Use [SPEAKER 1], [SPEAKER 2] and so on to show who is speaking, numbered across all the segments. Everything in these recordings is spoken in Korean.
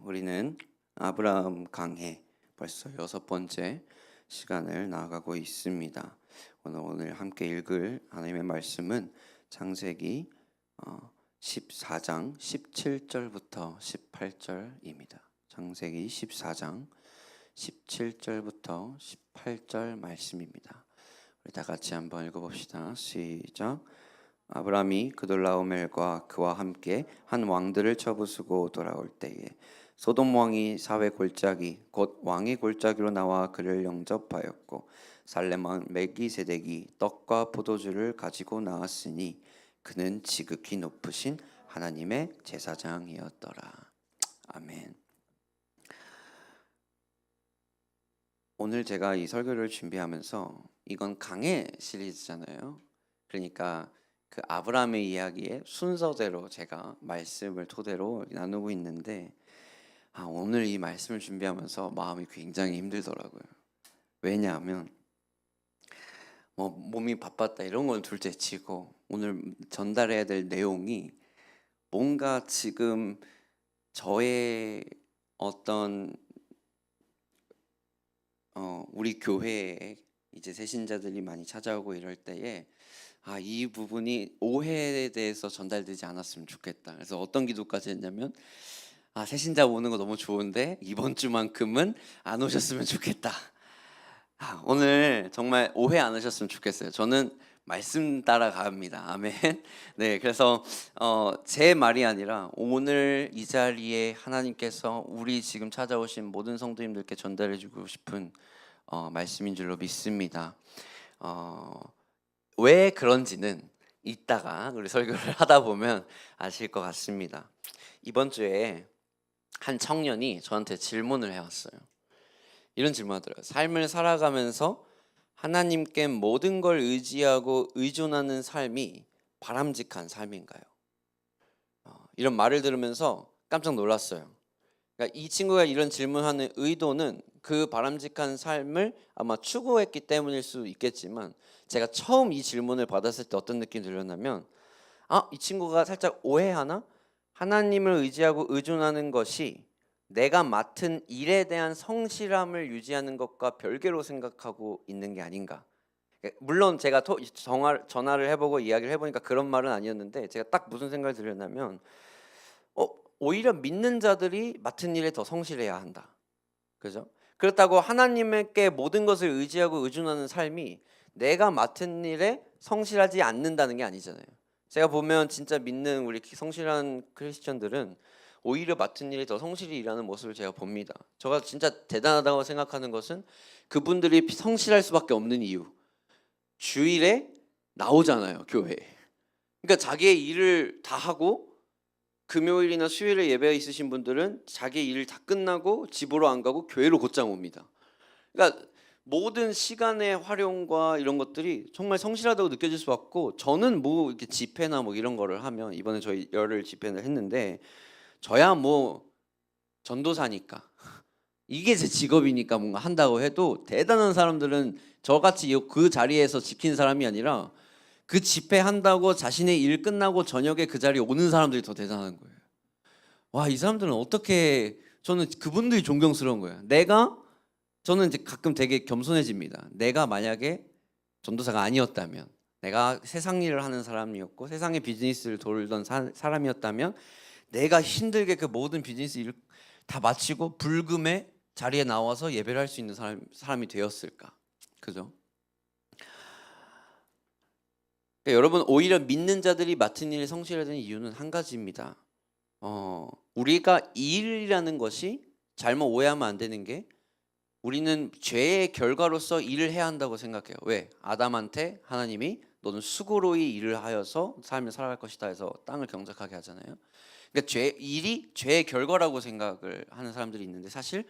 [SPEAKER 1] 우리는 아브라함 강해 벌써 6번째 시간을 나아가고 있습니다. 오늘 함께 읽을 하나님의 말씀은 창세기 14장 17절부터 18절입니다. 창세기 14장 17절부터 18절 말씀입니다. 우리 다 같이 한번 읽어봅시다. 시작. 아브라함이 그돌라오멜과 그와 함께 한 왕들을 쳐부수고 돌아올 때에 소돔 왕이 사회 골짜기 곧 왕의 골짜기로 나와 그를 영접하였고 살렘 왕 멜기세덱이 떡과 포도주를 가지고 나왔으니 그는 지극히 높으신 하나님의 제사장이었더라. 아멘. 오늘 제가 이 설교를 준비하면서 이건 강해 시리즈잖아요. 그러니까 그 아브라함의 이야기의 순서대로 제가 말씀을 토대로 나누고 있는데 오늘 이 말씀을 준비하면서 마음이 굉장히 힘들더라고요. 왜냐하면 몸이 바빴다 이런 건 둘째 치고 오늘 전달해야 될 내용이 뭔가 지금 저의 어떤 우리 교회에 이제 새신자들이 많이 찾아오고 이럴 때에 이 부분이 오해에 대해서 전달되지 않았으면 좋겠다. 그래서 어떤 기도까지 했냐면 새신자 오는 거 너무 좋은데 이번 주만큼은 안 오셨으면 좋겠다. 오늘 정말 오해 안 하셨으면 좋겠어요. 저는 말씀 따라갑니다. 아멘. 네, 그래서 제 말이 아니라 오늘 이 자리에 하나님께서 우리 지금 찾아오신 모든 성도님들께 전달해주고 싶은 말씀인 줄로 믿습니다. 왜 그런지는 이따가 우리 설교를 하다 보면 아실 것 같습니다. 이번 주에 한 청년이 저한테 질문을 해왔어요. 이런 질문을 하더라고요. 삶을 살아가면서 하나님께 모든 걸 의지하고 의존하는 삶이 바람직한 삶인가요? 이런 말을 들으면서 깜짝 놀랐어요. 그러니까 이 친구가 이런 질문하는 의도는 그 바람직한 삶을 아마 추구했기 때문일 수 있겠지만 제가 처음 이 질문을 받았을 때 어떤 느낌이 들었냐면 이 친구가 살짝 오해하나? 하나님을 의지하고 의존하는 것이 내가 맡은 일에 대한 성실함을 유지하는 것과 별개로 생각하고 있는 게 아닌가. 물론 제가 전화를 해보고 이야기를 해보니까 그런 말은 아니었는데 제가 딱 무슨 생각이 들었냐면 오히려 믿는 자들이 맡은 일에 더 성실해야 한다. 그죠? 그렇다고 하나님께 모든 것을 의지하고 의존하는 삶이 내가 맡은 일에 성실하지 않는다는 게 아니잖아요. 제가 보면 진짜 믿는 우리 성실한 크리스천들은 오히려 맡은 일에 더 성실히 일하는 모습을 제가 봅니다. 제가 진짜 대단하다고 생각하는 것은 그분들이 성실할 수밖에 없는 이유. 주일에 나오잖아요, 교회에. 그러니까 자기의 일을 다 하고 금요일이나 수요일에 예배가 있으신 분들은 자기 일 다 끝나고 집으로 안 가고 교회로 곧장 옵니다. 그러니까 모든 시간의 활용과 이런 것들이 정말 성실하다고 느껴질 수 없고 저는 이렇게 집회나 이런 거를 하면 이번에 저희 열흘 집회를 했는데 저야 전도사니까 이게 제 직업이니까 뭔가 한다고 해도 대단한 사람들은 저같이 그 자리에서 지킨 사람이 아니라 그 집회 한다고 자신의 일 끝나고 저녁에 그 자리에 오는 사람들이 더 대단한 거예요. 와, 이 사람들은 어떻게, 저는 그분들이 존경스러운 거예요. 저는 이제 가끔 되게 겸손해집니다. 내가 만약에 전도사가 아니었다면, 내가 세상 일을 하는 사람이었고 세상의 비즈니스를 돌던 사람이었다면 내가 힘들게 그 모든 비즈니스 일을 다 마치고 불금에 자리에 나와서 예배를 할 수 있는 사람이 되었을까? 그죠? 그러니까 여러분, 오히려 믿는 자들이 맡은 일에 성실해야 되는 이유는 한 가지입니다. 우리가 일이라는 것이 잘못 오해하면 안 되는 게 우리는 죄의 결과로서 일을 해야 한다고 생각해요. 왜? 아담한테 하나님이 너는 수고로이 일을 하여서 삶을 살아갈 것이다 해서 땅을 경작하게 하잖아요. 그러니까 일이 죄의 결과라고 생각을 하는 사람들이 있는데 사실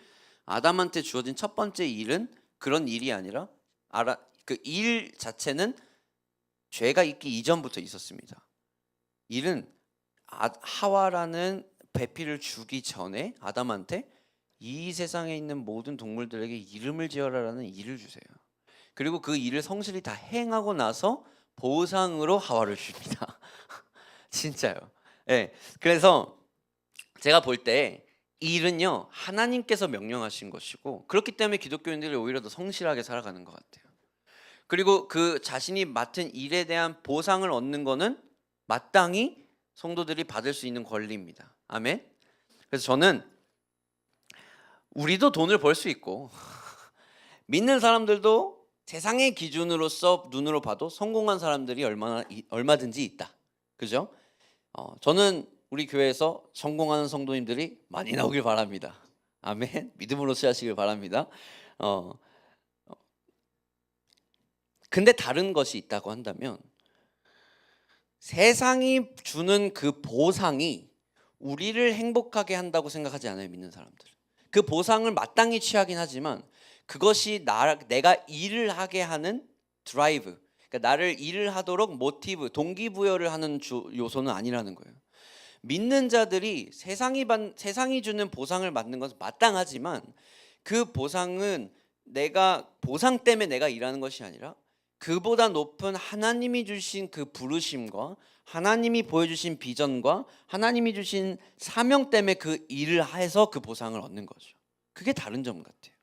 [SPEAKER 1] 아담한테 주어진 첫 번째 일은 그런 일이 아니라 그 일 자체는 죄가 있기 이전부터 있었습니다. 일은 하와라는 배필을 주기 전에 아담한테 이 세상에 있는 모든 동물들에게 이름을 지어라라는 일을 주세요. 그리고 그 일을 성실히 다 행하고 나서 보상으로 하와를 줍니다. 진짜요. 네, 그래서 제가 볼 때 일은요 하나님께서 명령하신 것이고, 그렇기 때문에 기독교인들이 오히려 더 성실하게 살아가는 것 같아요. 그리고 그 자신이 맡은 일에 대한 보상을 얻는 거는 마땅히 성도들이 받을 수 있는 권리입니다. 아멘. 그래서 저는 우리도 돈을 벌 수 있고 믿는 사람들도 세상의 기준으로서 눈으로 봐도 성공한 사람들이 얼마든지 있다. 그죠? 저는 우리 교회에서 성공하는 성도님들이 많이 나오길 바랍니다. 아멘. 믿음으로 취하시길 바랍니다. 근데 다른 것이 있다고 한다면, 세상이 주는 그 보상이 우리를 행복하게 한다고 생각하지 않아요, 믿는 사람들. 그 보상을 마땅히 취하긴 하지만 그것이 내가 일을 하게 하는 드라이브, 그러니까 나를 일을 하도록 모티브, 동기부여를 하는 요소는 아니라는 거예요. 믿는 자들이 세상이 주는 보상을 받는 것은 마땅하지만 그 보상은 보상 때문에 내가 일하는 것이 아니라 그보다 높은 하나님이 주신 그 부르심과 하나님이 보여주신 비전과 하나님이 주신 사명 때문에 그 일을 해서 그 보상을 얻는 거죠. 그게 다른 점 같아요.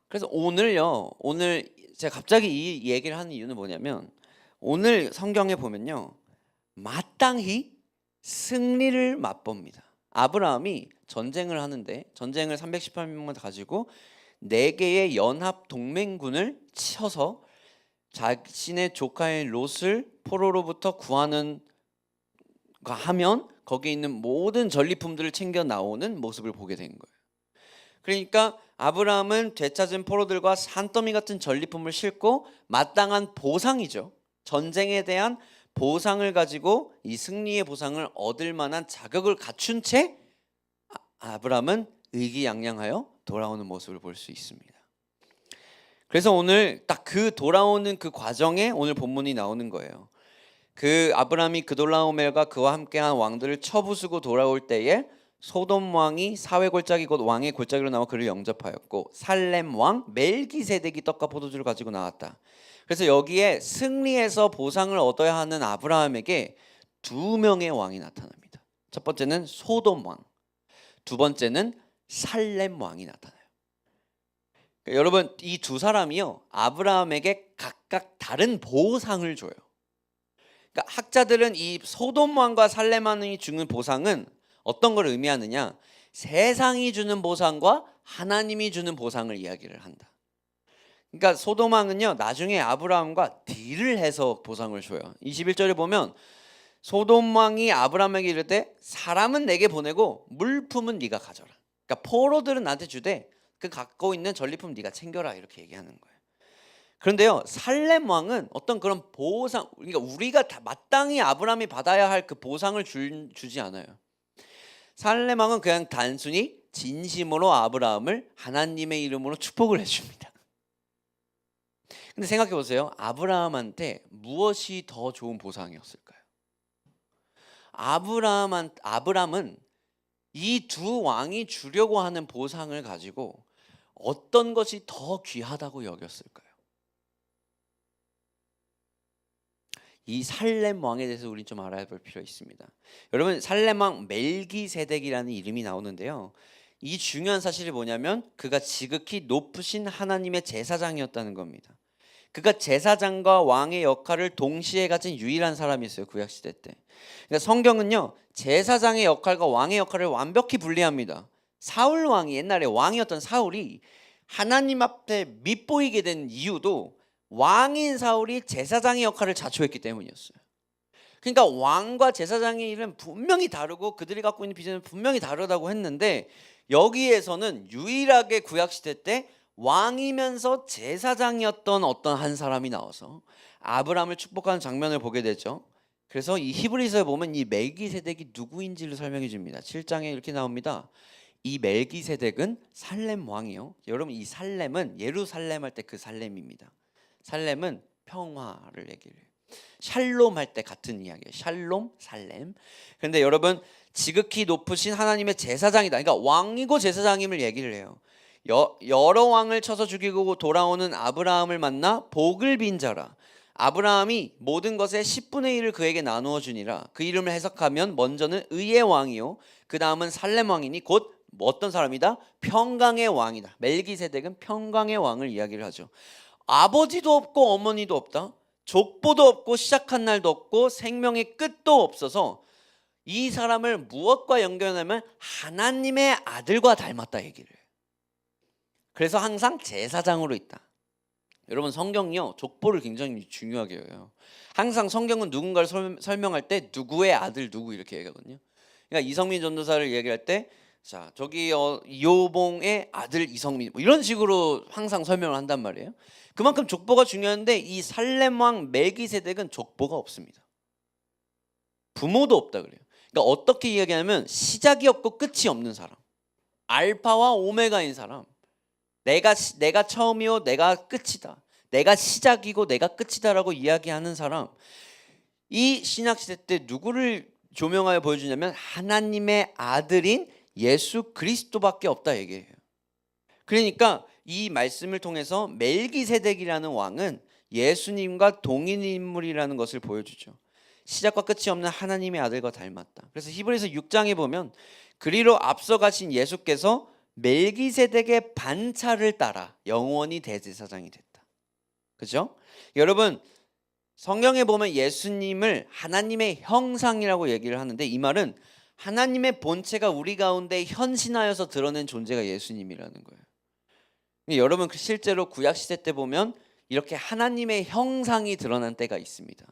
[SPEAKER 1] 그래서 오늘 제가 갑자기 이 얘기를 하는 이유는 뭐냐면, 오늘 성경에 보면요 마땅히 승리를 맛봅니다. 아브라함이 전쟁을 하는데, 전쟁을 318명만 가지고 4개의 연합 동맹군을 쳐서 자신의 조카인 롯을 포로로부터 구하는 하면 거기에 있는 모든 전리품들을 챙겨 나오는 모습을 보게 된 거예요. 그러니까 아브라함은 되찾은 포로들과 산더미 같은 전리품을 싣고 마땅한 보상이죠, 전쟁에 대한 보상을 가지고 이 승리의 보상을 얻을 만한 자격을 갖춘 채 아브라함은 의기양양하여 돌아오는 모습을 볼 수 있습니다. 그래서 오늘 딱 그 돌아오는 그 과정에 오늘 본문이 나오는 거예요. 그 아브라함이 그돌라오멜과 그와 함께한 왕들을 쳐부수고 돌아올 때에 소돔 왕이 사회 골짜기 곧 왕의 골짜기로 나와 그를 영접하였고, 살렘 왕 멜기세덱이 떡과 포도주를 가지고 나왔다. 그래서 여기에 승리해서 보상을 얻어야 하는 아브라함에게 2명의 왕이 나타납니다. 첫 번째는 소돔 왕, 두 번째는 살렘 왕이 나타나요. 그러니까 여러분, 이 두 사람이요 아브라함에게 각각 다른 보상을 줘요. 그러니까 학자들은 이 소돔 왕과 살렘 왕이 주는 보상은 어떤 걸 의미하느냐, 세상이 주는 보상과 하나님이 주는 보상을 이야기를 한다. 그러니까 소돔 왕은요 나중에 아브라함과 딜을 해서 보상을 줘요. 21절에 보면 소돔 왕이 아브라함에게 이를 때, 사람은 내게 보내고 물품은 네가 가져라. 그러니까 포로들은 나한테 주되 그 갖고 있는 전리품 네가 챙겨라, 이렇게 얘기하는 거예요. 그런데요 살렘 왕은 어떤 그런 보상, 그러니까 우리가 다 마땅히 아브라함이 받아야 할 그 보상을 주지 않아요. 살렘 왕은 그냥 단순히 진심으로 아브라함을 하나님의 이름으로 축복을 해줍니다. 근데 생각해 보세요. 아브라함한테 무엇이 더 좋은 보상이었을까요? 아브라함은 이 두 왕이 주려고 하는 보상을 가지고 어떤 것이 더 귀하다고 여겼을까요? 이 살렘 왕에 대해서 우리 좀 알아볼 필요가 있습니다. 여러분, 살렘 왕 멜기세덱이라는 이름이 나오는데요, 이 중요한 사실이 뭐냐면 그가 지극히 높으신 하나님의 제사장이었다는 겁니다. 그가 제사장과 왕의 역할을 동시에 가진 유일한 사람이었어요, 구약시대 때. 그러니까 성경은요 제사장의 역할과 왕의 역할을 완벽히 분리합니다. 사울 왕이, 옛날에 왕이었던 사울이 하나님 앞에 밉보이게 된 이유도 왕인 사울이 제사장의 역할을 자초했기 때문이었어요. 그러니까 왕과 제사장의 일은 분명히 다르고 그들이 갖고 있는 비전은 분명히 다르다고 했는데, 여기에서는 유일하게 구약시대 때 왕이면서 제사장이었던 어떤 한 사람이 나와서 아브라함을 축복하는 장면을 보게 되죠. 그래서 이 히브리서에 보면 이 멜기세덱이 누구인지를 설명해 줍니다. 7장에 이렇게 나옵니다. 이 멜기세덱은 살렘 왕이요. 여러분, 이 살렘은 예루살렘 할 때 그 살렘입니다. 살렘은 평화를 얘기를 해요. 샬롬 할 때 같은 이야기예요. 샬롬, 살렘. 그런데 여러분, 지극히 높으신 하나님의 제사장이다. 그러니까 왕이고 제사장임을 얘기를 해요. 여러 왕을 쳐서 죽이고 돌아오는 아브라함을 만나 복을 빈 자라. 아브라함이 모든 것의 10분의 1을 그에게 나누어 주니라. 그 이름을 해석하면 먼저는 의의 왕이요 그 다음은 살렘 왕이니 곧 어떤 사람이다? 평강의 왕이다. 멜기세덱은 평강의 왕을 이야기를 하죠. 아버지도 없고 어머니도 없다. 족보도 없고 시작한 날도 없고 생명의 끝도 없어서 이 사람을 무엇과 연결하냐면 하나님의 아들과 닮았다 얘기를 해요. 그래서 항상 제사장으로 있다. 여러분 성경이요 족보를 굉장히 중요하게 해요. 항상 성경은 누군가를 설명할 때 누구의 아들 누구 이렇게 얘기하거든요. 그러니까 이성민 전도사를 얘기할 때 자 저기 이호봉의 아들 이성민 뭐 이런 식으로 항상 설명을 한단 말이에요. 그만큼 족보가 중요한데 이 살렘 왕 멜기세덱은 족보가 없습니다. 부모도 없다 그래요. 그러니까 어떻게 이야기하냐면 시작이 없고 끝이 없는 사람, 알파와 오메가인 사람. 내가 처음이요 내가 끝이다. 내가 시작이고 내가 끝이다라고 이야기하는 사람. 이 신약 시대 때 누구를 조명하여 보여주냐면 하나님의 아들인 예수 그리스도밖에 없다 얘기해요. 그러니까 이 말씀을 통해서 멜기세덱이라는 왕은 예수님과 동일 인물이라는 것을 보여주죠. 시작과 끝이 없는 하나님의 아들과 닮았다. 그래서 히브리서 6장에 보면 그리로 앞서 가신 예수께서 멜기세덱의 반차를 따라 영원히 대제사장이 됐다. 그죠? 여러분 성경에 보면 예수님을 하나님의 형상이라고 얘기를 하는데 이 말은 하나님의 본체가 우리 가운데 현신하여서 드러낸 존재가 예수님이라는 거예요. 여러분 실제로 구약시대 때 보면 이렇게 하나님의 형상이 드러난 때가 있습니다.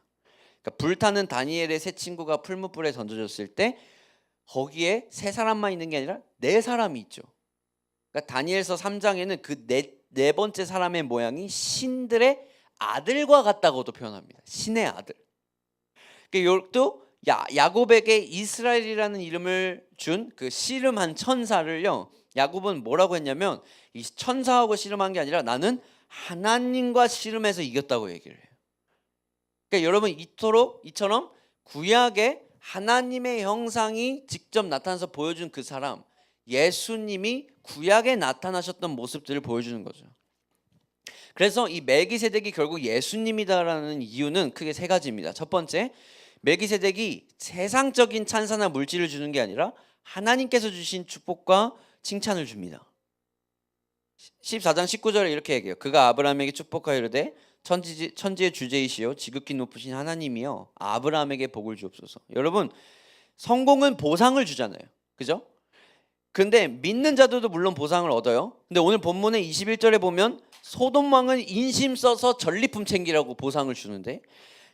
[SPEAKER 1] 그러니까 불타는 다니엘의 세 친구가 풀무불에 던져졌을 때 거기에 세 사람만 있는 게 아니라 네 사람이 있죠. 그러니까 다니엘서 3장에는 그 네 번째 사람의 모양이 신들의 아들과 같다고도 표현합니다. 신의 아들. 그러니까 또 야곱에게 이스라엘이라는 이름을 준 그 씨름한 천사를요. 야곱은 뭐라고 했냐면 이 천사하고 씨름한 게 아니라 나는 하나님과 씨름해서 이겼다고 얘기를 해요. 그러니까 여러분 이처럼 구약에 하나님의 형상이 직접 나타나서 보여준 그 사람 예수님이 구약에 나타나셨던 모습들을 보여주는 거죠. 그래서 이 멜기세덱이 결국 예수님이다라는 이유는 크게 세 가지입니다. 첫 번째, 멜기세덱이 세상적인 찬사나 물질을 주는 게 아니라 하나님께서 주신 축복과 칭찬을 줍니다. 14장 19절에 이렇게 얘기해요. 그가 아브라함에게 축복하여 이르되 천지의 주제이시요 지극히 높으신 하나님이여 아브라함에게 복을 주옵소서. 여러분 성공은 보상을 주잖아요. 그죠? 근데 믿는 자들도 물론 보상을 얻어요. 근데 오늘 본문의 21절에 보면 소돔 왕은 인심 써서 전리품 챙기라고 보상을 주는데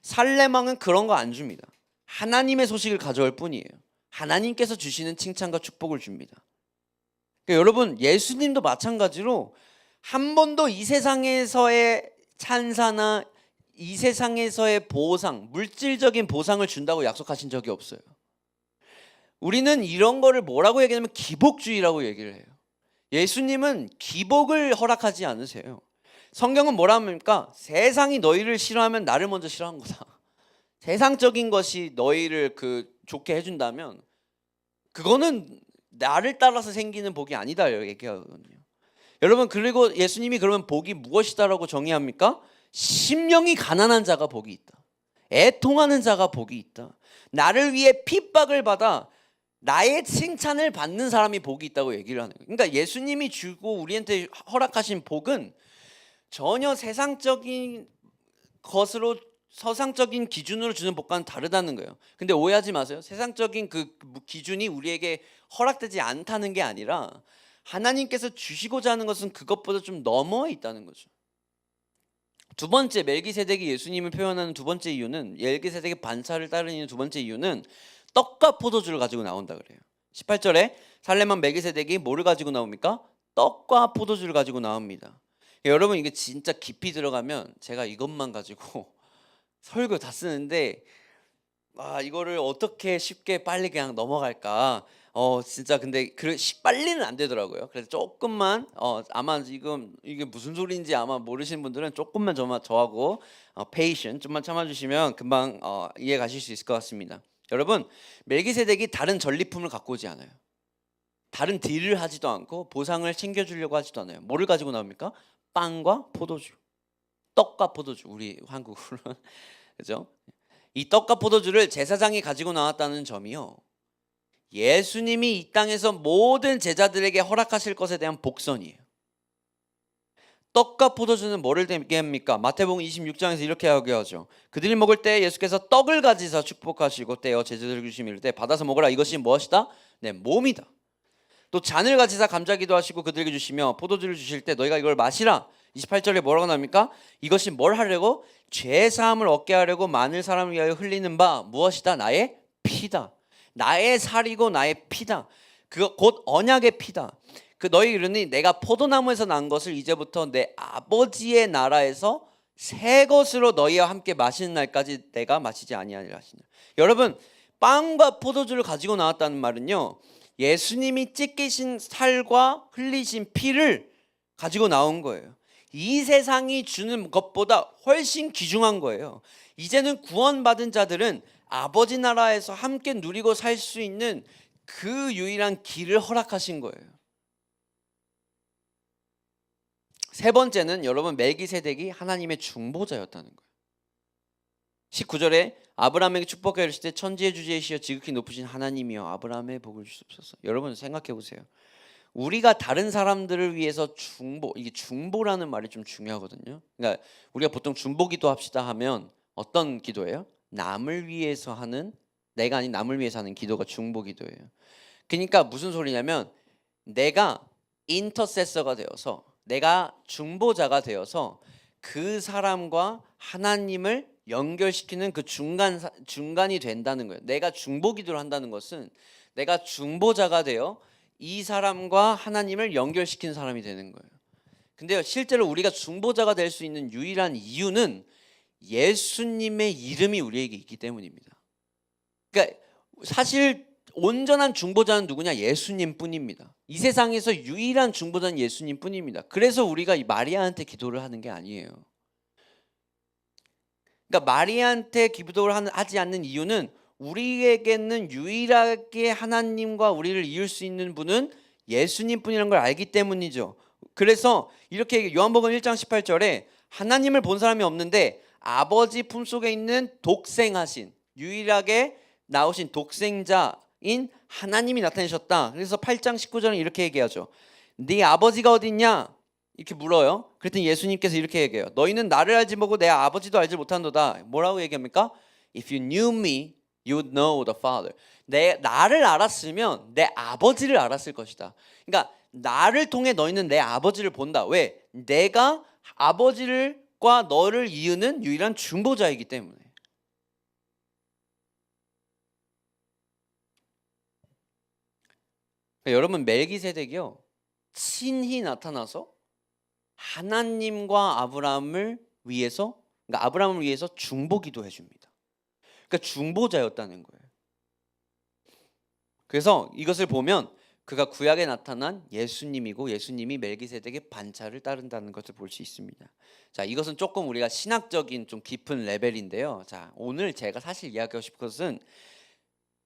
[SPEAKER 1] 살렘 왕은 그런 거 안 줍니다. 하나님의 소식을 가져올 뿐이에요. 하나님께서 주시는 칭찬과 축복을 줍니다. 그러니까 여러분 예수님도 마찬가지로 한 번도 이 세상에서의 찬사나 이 세상에서의 보상, 물질적인 보상을 준다고 약속하신 적이 없어요. 우리는 이런 거를 뭐라고 얘기하냐면 기복주의라고 얘기를 해요. 예수님은 기복을 허락하지 않으세요. 성경은 뭐라 합니까? 세상이 너희를 싫어하면 나를 먼저 싫어한 거다. 세상적인 것이 너희를 좋게 해준다면 그거는 나를 따라서 생기는 복이 아니다 얘기하거든요. 여러분 그리고 예수님이 그러면 복이 무엇이다라고 정의합니까? 심령이 가난한 자가 복이 있다. 애통하는 자가 복이 있다. 나를 위해 핍박을 받아 나의 칭찬을 받는 사람이 복이 있다고 얘기를 하는 거예요. 그러니까 예수님이 주고 우리한테 허락하신 복은 전혀 세상적인 것으로 서상적인 기준으로 주는 복과는 다르다는 거예요. 근데 오해하지 마세요. 세상적인 그 기준이 우리에게 허락되지 않다는 게 아니라 하나님께서 주시고자 하는 것은 그것보다 좀 넘어 있다는 거죠. 두 번째 멜기세덱이 예수님을 표현하는 두 번째 이유는 멜기세덱의 반차를 따르는 두 번째 이유는 떡과 포도주를 가지고 나온다 그래요. 18절에 살렘왕 멜기세덱이 뭐를 가지고 나옵니까? 떡과 포도주를 가지고 나옵니다. 여러분 이게 진짜 깊이 들어가면 제가 이것만 가지고 설교 다 쓰는데 이거를 어떻게 쉽게 빨리 그냥 넘어갈까? 진짜 근데 빨리는 안 되더라고요. 그래서 조금만 아마 지금 이게 무슨 소리인지 아마 모르시는 분들은 조금만 저하고 patient 좀만 참아주시면 금방 이해 가실 수 있을 것 같습니다. 여러분 멜기세덱이 다른 전리품을 갖고 오지 않아요. 다른 딜을 하지도 않고 보상을 챙겨주려고 하지도 않아요. 뭐를 가지고 나옵니까? 빵과 포도주, 떡과 포도주. 우리 한국으로는 그죠? 이 떡과 포도주를 제사장이 가지고 나왔다는 점이요 예수님이 이 땅에서 모든 제자들에게 허락하실 것에 대한 복선이에요. 떡과 포도주는 뭐를 얘기합니까? 마태복음 26장에서 이렇게 하죠. 그들이 먹을 때 예수께서 떡을 가지사 축복하시고 떼어 제자들에게 주시며 이르되 받아서 먹으라 이것이 무엇이다? 내 몸이다. 또 잔을 가지사 감자기도 하시고 그들에게 주시며 포도주를 주실 때 너희가 이걸 마시라. 28절에 뭐라고 나옵니까? 이것이 뭘 하려고? 죄사함을 얻게 하려고 많은 사람을 위하여 흘리는 바 무엇이다? 나의 피다. 나의 살이고 나의 피다. 그거 곧 언약의 피다. 그 너희 이르니 내가 포도나무에서 난 것을 이제부터 내 아버지의 나라에서 새 것으로 너희와 함께 마시는 날까지 내가 마시지 아니하리라 하시니라. 여러분, 빵과 포도주를 가지고 나왔다는 말은요, 예수님이 찢기신 살과 흘리신 피를 가지고 나온 거예요. 이 세상이 주는 것보다 훨씬 귀중한 거예요. 이제는 구원받은 자들은 아버지 나라에서 함께 누리고 살 수 있는 그 유일한 길을 허락하신 거예요. 세 번째는 여러분, 멜기세덱이 하나님의 중보자였다는 거예요. 19절에 아브라함에게 축복하여 이르시되 천지의 주제이시여 지극히 높으신 하나님이여 아브라함의 복을 주옵소서. 여러분 생각해 보세요. 우리가 다른 사람들을 위해서 이게 중보라는 말이 좀 중요하거든요. 그러니까 우리가 보통 중보기도 합시다 하면 어떤 기도예요? 남을 위해서 하는, 내가 아닌 남을 위해서 하는 기도가 중보기도예요. 그러니까 무슨 소리냐면 내가 인터세서가 되어서, 내가 중보자가 되어서 그 사람과 하나님을 연결시키는 그 중간이 된다는 거예요. 내가 중보기도를 한다는 것은 내가 중보자가 되어 이 사람과 하나님을 연결시키는 사람이 되는 거예요. 근데요, 실제로 우리가 중보자가 될 수 있는 유일한 이유는 예수님의 이름이 우리에게 있기 때문입니다. 그러니까 사실 온전한 중보자는 누구냐? 예수님 뿐입니다. 이 세상에서 유일한 중보자는 예수님 뿐입니다. 그래서 우리가 이 마리아한테 기도를 하는 게 아니에요. 그러니까 마리아한테 기도를 하지 않는 이유는 우리에게는 유일하게 하나님과 우리를 이을 수 있는 분은 예수님 뿐이라는 걸 알기 때문이죠. 그래서 이렇게 요한복음 1장 18절에 하나님을 본 사람이 없는데 아버지 품속에 있는 독생하신, 유일하게 나오신 독생자인 하나님이 나타내셨다. 그래서 8장 19절은 이렇게 얘기하죠. 네 아버지가 어디 있냐? 이렇게 물어요. 그랬더니 예수님께서 이렇게 얘기해요. 너희는 나를 알지 못하고 내 아버지도 알지 못한도다. 뭐라고 얘기합니까? If you knew me, you would know the Father. 나를 알았으면 내 아버지를 알았을 것이다. 그러니까 나를 통해 너희는 내 아버지를 본다. 왜? 내가 아버지과 너를 이으는 유일한 중보자이기 때문에. 그러니까 여러분, 멜기세덱이요, 친히 나타나서 하나님과 아브라함을 위해서, 그러니까 아브라함을 위해서 중보기도 해줍니다. 그러니까 중보자였다는 거예요. 그래서 이것을 보면 그가 구약에 나타난 예수님이고 예수님이 멜기세덱의 반차를 따른다는 것을 볼 수 있습니다. 자, 이것은 조금 우리가 신학적인 좀 깊은 레벨인데요. 자, 오늘 제가 사실 이야기하고 싶은 것은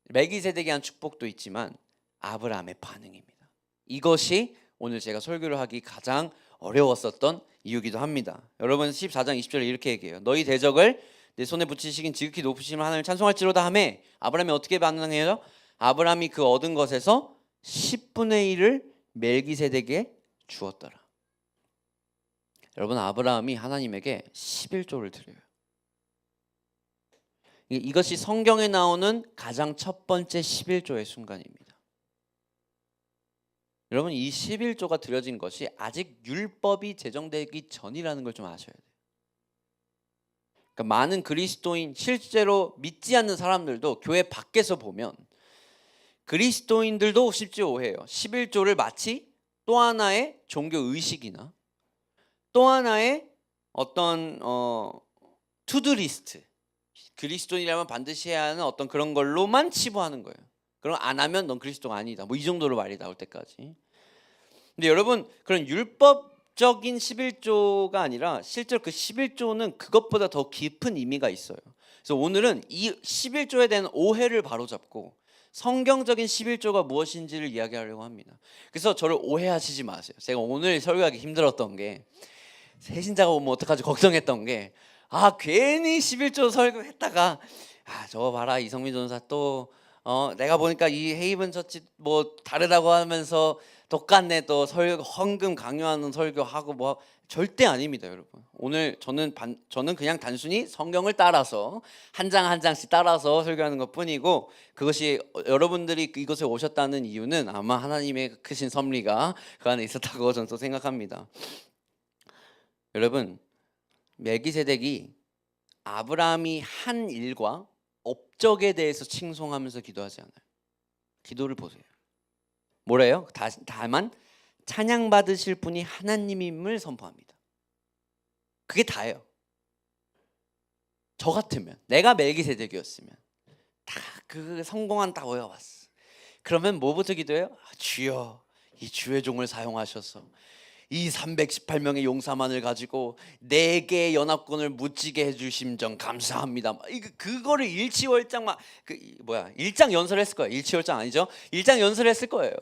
[SPEAKER 1] 멜기세덱에 한 축복도 있지만 아브라함의 반응입니다. 이것이 오늘 제가 설교를 하기 가장 어려웠었던 이유기도 합니다. 여러분 14장 20절에 이렇게 얘기해요. 너희 대적을 내 손에 붙이시긴 지극히 높으신 하나님을 찬송할지로다 하매 아브라함이 어떻게 반응해요? 아브라함이 그 얻은 것에서 10분의 1을 멜기세덱에게 주었더라. 여러분, 아브라함이 하나님에게 11조를 드려요. 이것이 성경에 나오는 가장 첫 번째 11조의 순간입니다. 여러분, 이 11조가 드려진 것이 아직 율법이 제정되기 전이라는 걸 좀 아셔야 돼요. 그러니까 많은 그리스도인, 실제로 믿지 않는 사람들도 교회 밖에서 보면 그리스도인들도 심지어 오해해요. 11조를 마치 또 하나의 종교 의식이나 또 하나의 어떤 투두리스트, 그리스도인이라면 반드시 해야 하는 어떤 그런 걸로만 치부하는 거예요. 그럼 안 하면 넌 그리스도가 아니다. 뭐 이 정도로 말이 나올 때까지. 근데 여러분, 그런 율법적인 11조가 아니라 실제로 그 11조는 그것보다 더 깊은 의미가 있어요. 그래서 오늘은 이 11조에 대한 오해를 바로잡고 성경적인 11조가 무엇인지를 이야기하려고 합니다. 그래서 저를 오해하시지 마세요. 제가 오늘 설교하기 힘들었던 게, 새신자가 오면 어떡하지 걱정했던 게, 괜히 11조 설교했다가 저거 봐라, 이성민 전사 또 내가 보니까 이 헤이븐 처치 뭐 다르다고 하면서 똑같네 또 설교 헌금 강요하는 설교하고 뭐 절대 아닙니다, 여러분. 오늘 저는 그냥 단순히 성경을 따라서 한 장 한 장씩 따라서 설교하는 것뿐이고 그것이 여러분들이 이곳에 오셨다는 이유는 아마 하나님의 크신 섭리가 그 안에 있었다고 저는 또 생각합니다. 여러분, 멜기세덱이 아브라함이 한 일과 업적에 대해서 칭송하면서 기도하지 않아요. 기도를 보세요. 뭐래요? 다만 찬양받으실 분이 하나님임을 선포합니다. 그게 다예요. 저 같으면 내가 멜기세덱이었으면 다 그 성공한 다 외워왔어. 그러면 뭐부터 기도해요? 주여 이 주의 종을 사용하셔서 이 318명의 용사만을 가지고 4개의 연합군을 무찌게 해주심정 감사합니다. 그거를 일치월장 막 일장 연설했을 거예요. 일치월장 아니죠? 일장 연설했을 거예요.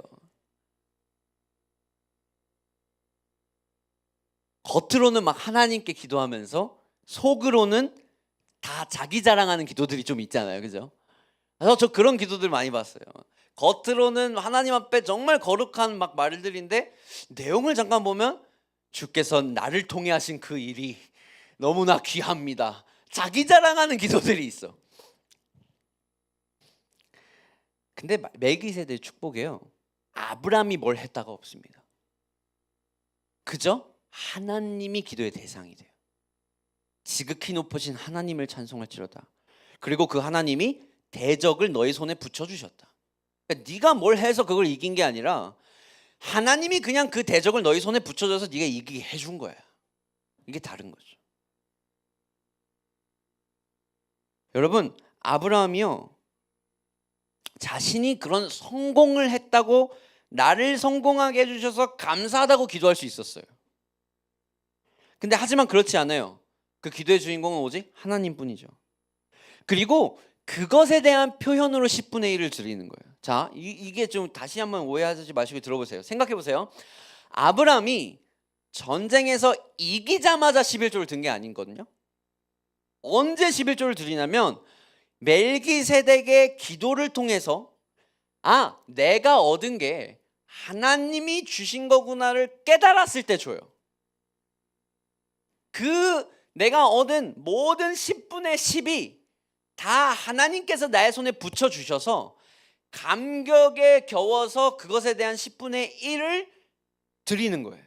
[SPEAKER 1] 겉으로는 막 하나님께 기도하면서 속으로는 다 자기 자랑하는 기도들이 좀 있잖아요, 그죠? 그래서 저 그런 기도들 많이 봤어요. 겉으로는 하나님 앞에 정말 거룩한 막 말들인데 내용을 잠깐 보면 주께서 나를 통해 하신 그 일이 너무나 귀합니다. 자기 자랑하는 기도들이 있어. 근데 멜기세덱 축복에요, 아브라함이 뭘 했다가 없습니다. 그죠? 하나님이 기도의 대상이 돼요. 지극히 높으신 하나님을 찬송할지로다. 그리고 그 하나님이 대적을 너희 손에 붙여주셨다. 그러니까 네가 뭘 해서 그걸 이긴 게 아니라 하나님이 그냥 그 대적을 너희 손에 붙여줘서 네가 이기게 해준 거야. 이게 다른 거죠. 여러분, 아브라함이요, 자신이 그런 성공을 했다고 나를 성공하게 해주셔서 감사하다고 기도할 수 있었어요. 근데 하지만 그렇지 않아요. 그 기도의 주인공은 오직 하나님뿐이죠. 그리고 그것에 대한 표현으로 10분의 1을 드리는 거예요. 자, 이게 좀 다시 한번 오해하지 마시고 들어보세요. 생각해 보세요. 아브라함이 전쟁에서 이기자마자 11조를 든 게 아니거든요. 언제 11조를 드리냐면 멜기세덱의 기도를 통해서 내가 얻은 게 하나님이 주신 거구나를 깨달았을 때 줘요. 그 내가 얻은 모든 10분의 10이 다 하나님께서 나의 손에 붙여주셔서 감격에 겨워서 그것에 대한 10분의 1을 드리는 거예요.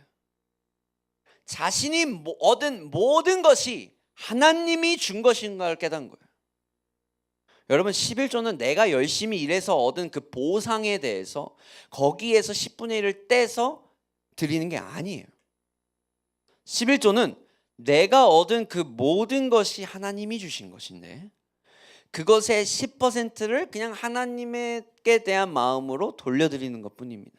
[SPEAKER 1] 자신이 얻은 모든 것이 하나님이 준 것인가를 깨닫는 거예요. 여러분, 11조는 내가 열심히 일해서 얻은 그 보상에 대해서 거기에서 10분의 1을 떼서 드리는 게 아니에요. 11조는 내가 얻은 그 모든 것이 하나님이 주신 것인데 그것의 10%를 그냥 하나님께 대한 마음으로 돌려드리는 것뿐입니다.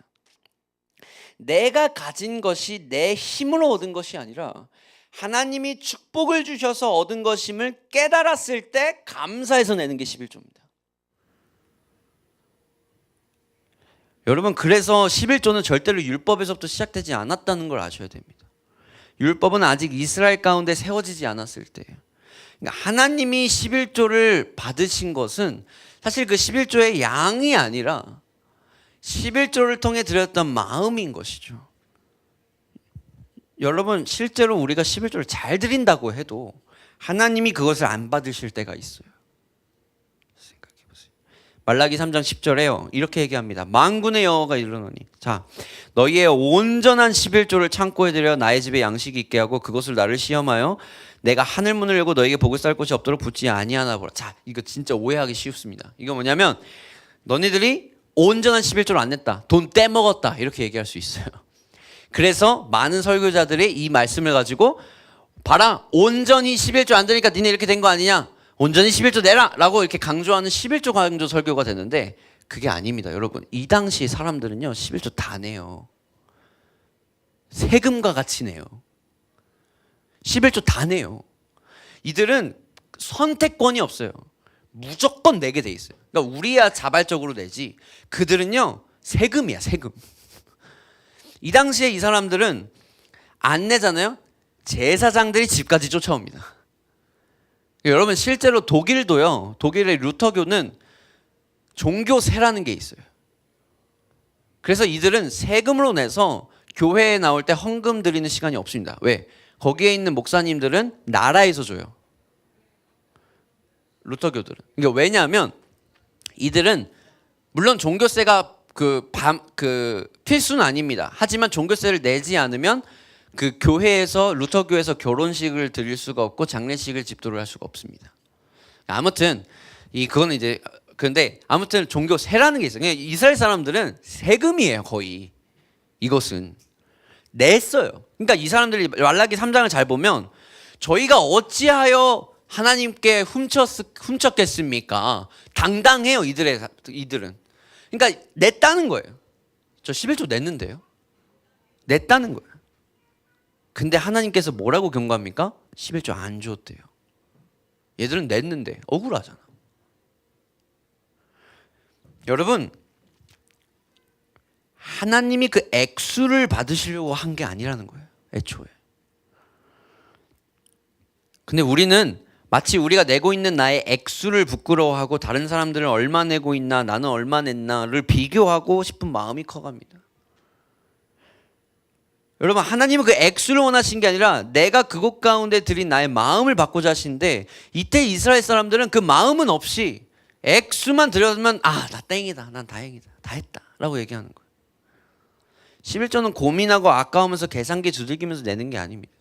[SPEAKER 1] 내가 가진 것이 내 힘으로 얻은 것이 아니라 하나님이 축복을 주셔서 얻은 것임을 깨달았을 때 감사해서 내는 게 11조입니다. 여러분, 그래서 11조는 절대로 율법에서부터 시작되지 않았다는 걸 아셔야 됩니다. 율법은 아직 이스라엘 가운데 세워지지 않았을 때예요. 그러니까 하나님이 11조를 받으신 것은 사실 그 11조의 양이 아니라 11조를 통해 드렸던 마음인 것이죠. 여러분, 실제로 우리가 11조를 잘 드린다고 해도 하나님이 그것을 안 받으실 때가 있어요. 생각해보세요. 말라기 3장 10절에요 이렇게 얘기합니다. 만군의 여호와가 이르노니 자 너희의 온전한 11조를 창고에 들여 나의 집에 양식이 있게 하고 그것을 나를 시험하여 내가 하늘 문을 열고 너에게 복을 쌀 곳이 없도록 붙지 아니하나 보라. 자, 이거 진짜 오해하기 쉽습니다. 이거 뭐냐면 너희들이 온전한 11조를 안 냈다, 돈 떼먹었다, 이렇게 얘기할 수 있어요. 그래서 많은 설교자들이 이 말씀을 가지고 봐라, 온전히 11조 안 되니까 니네 이렇게 된 거 아니냐, 온전히 11조 내라 라고 이렇게 강조하는 11조 강조 설교가 되는데 그게 아닙니다. 여러분, 이 당시 사람들은요 11조 다 내요. 세금과 같이 내요. 11조 다 내요. 이들은 선택권이 없어요. 무조건 내게 돼 있어요. 그러니까 우리야 자발적으로 내지 그들은요 세금이야, 세금. 이 당시에 이 사람들은 안 내잖아요. 제사장들이 집까지 쫓아옵니다. 여러분, 실제로 독일도요, 독일의 루터교는 종교세라는 게 있어요. 그래서 이들은 세금으로 내서 교회에 나올 때 헌금 드리는 시간이 없습니다. 왜? 거기에 있는 목사님들은 나라에서 줘요. 루터교들은. 그러니까 왜냐하면 이들은 물론 종교세가 필수는 아닙니다. 하지만 종교세를 내지 않으면 그 교회에서 루터교에서 결혼식을 드릴 수가 없고 장례식을 집도를 할 수가 없습니다. 아무튼 그거는 이제 그런데 아무튼 종교세라는 게 있어요. 그냥 이스라엘 사람들은 세금이에요, 거의. 이것은 냈어요. 그러니까 이 사람들이 말라기 3장을 잘 보면 저희가 어찌하여 하나님께 훔쳤겠습니까? 당당해요, 이들은. 그러니까 냈다는 거예요. 저 11조 냈는데요. 냈다는 거예요. 근데 하나님께서 뭐라고 경고합니까? 11조 안 줬대요. 얘들은 냈는데 억울하잖아. 여러분, 하나님이 그 액수를 받으시려고 한 게 아니라는 거예요, 애초에. 근데 우리는 마치 우리가 내고 있는 나의 액수를 부끄러워하고 다른 사람들은 얼마 내고 있나, 나는 얼마 냈나를 비교하고 싶은 마음이 커갑니다. 여러분, 하나님은 그 액수를 원하신 게 아니라 내가 그곳 가운데 드린 나의 마음을 받고자 하시는데, 이때 이스라엘 사람들은 그 마음은 없이 액수만 드렸으면 나 땡이다, 난 다행이다, 다 했다 라고 얘기하는 거예요. 11조는 고민하고 아까우면서 계산기 두들기면서 내는 게 아닙니다.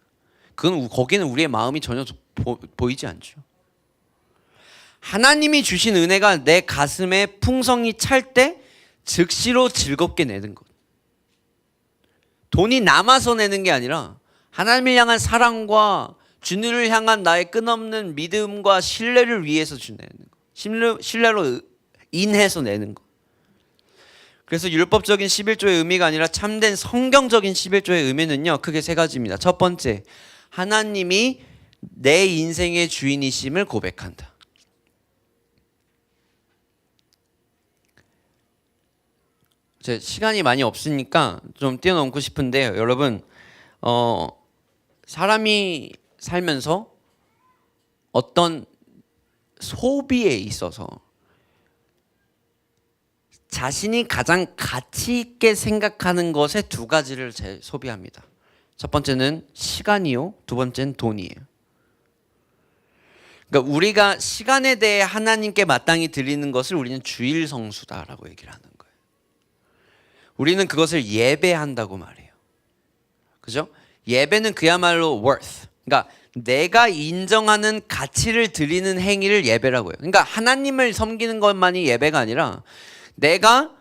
[SPEAKER 1] 거기는 우리의 마음이 전혀 보이지 않죠. 하나님이 주신 은혜가 내 가슴에 풍성이 찰 때 즉시로 즐겁게 내는 것. 돈이 남아서 내는 게 아니라 하나님을 향한 사랑과 주님을 향한 나의 끝없는 믿음과 신뢰를 위해서 내는 것. 신뢰로 인해서 내는 것. 그래서 율법적인 11조의 의미가 아니라 참된 성경적인 11조의 의미는요, 크게 세 가지입니다. 첫 번째, 하나님이 내 인생의 주인이심을 고백한다. 제 시간이 많이 없으니까 좀 뛰어넘고 싶은데요. 여러분, 사람이 살면서 어떤 소비에 있어서 자신이 가장 가치 있게 생각하는 것에 두 가지를 소비합니다. 첫 번째는 시간이요, 두 번째는 돈이에요. 그러니까 우리가 시간에 대해 하나님께 마땅히 드리는 것을 우리는 주일 성수다라고 얘기를 하는 거예요. 우리는 그것을 예배한다고 말해요. 그죠? 예배는 그야말로 worth. 그러니까 내가 인정하는 가치를 드리는 행위를 예배라고 해요. 그러니까 하나님을 섬기는 것만이 예배가 아니라 내가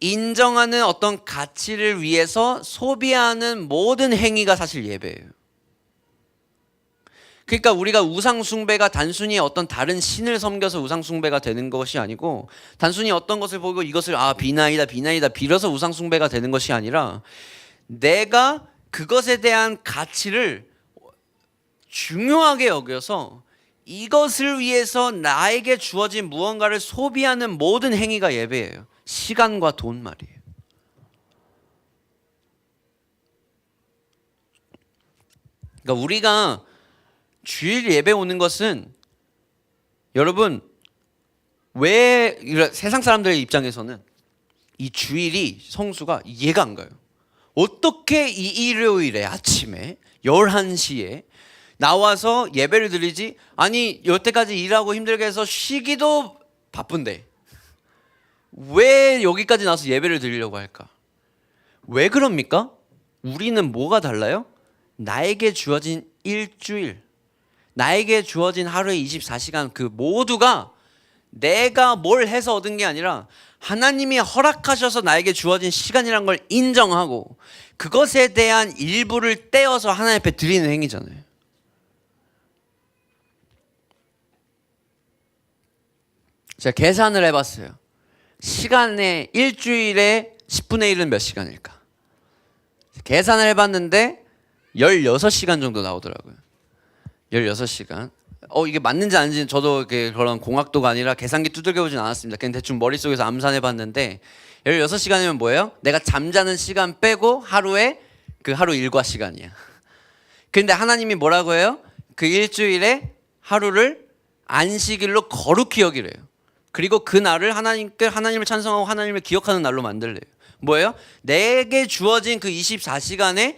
[SPEAKER 1] 인정하는 어떤 가치를 위해서 소비하는 모든 행위가 사실 예배예요. 그러니까 우리가 우상숭배가 단순히 어떤 다른 신을 섬겨서 우상숭배가 되는 것이 아니고, 단순히 어떤 것을 보고 이것을 비나이다 빌어서 우상숭배가 되는 것이 아니라, 내가 그것에 대한 가치를 중요하게 여겨서 이것을 위해서 나에게 주어진 무언가를 소비하는 모든 행위가 예배예요. 시간과 돈 말이에요. 그러니까 우리가 주일 예배 오는 것은, 여러분, 왜 세상 사람들의 입장에서는 이 주일이 성수가 이해가 안 가요. 어떻게 이 일요일에 아침에 11시에 나와서 예배를 드리지? 아니, 여태까지 일하고 힘들게 해서 쉬기도 바쁜데 왜 여기까지 나와서 예배를 드리려고 할까? 왜 그럽니까? 우리는 뭐가 달라요? 나에게 주어진 일주일, 나에게 주어진 하루의 24시간 그 모두가 내가 뭘 해서 얻은 게 아니라 하나님이 허락하셔서 나에게 주어진 시간이란 걸 인정하고 그것에 대한 일부를 떼어서 하나님 앞에 드리는 행위잖아요. 제가 계산을 해봤어요. 시간에 일주일에 10분의 1은 몇 시간일까? 계산을 해봤는데 16시간 정도 나오더라고요. 16시간. 이게 맞는지 아닌지 저도 그런 공학도가 아니라 계산기 두들겨보진 않았습니다. 그냥 대충 머릿속에서 암산해봤는데 16시간이면 뭐예요? 내가 잠자는 시간 빼고 하루에 그 하루 일과 시간이야. 근데 하나님이 뭐라고 해요? 그 일주일에 하루를 안식일로 거룩히 여기래요. 그리고 그 날을 하나님을 찬송하고 하나님을 기억하는 날로 만들래요. 뭐예요? 내게 주어진 그 24시간에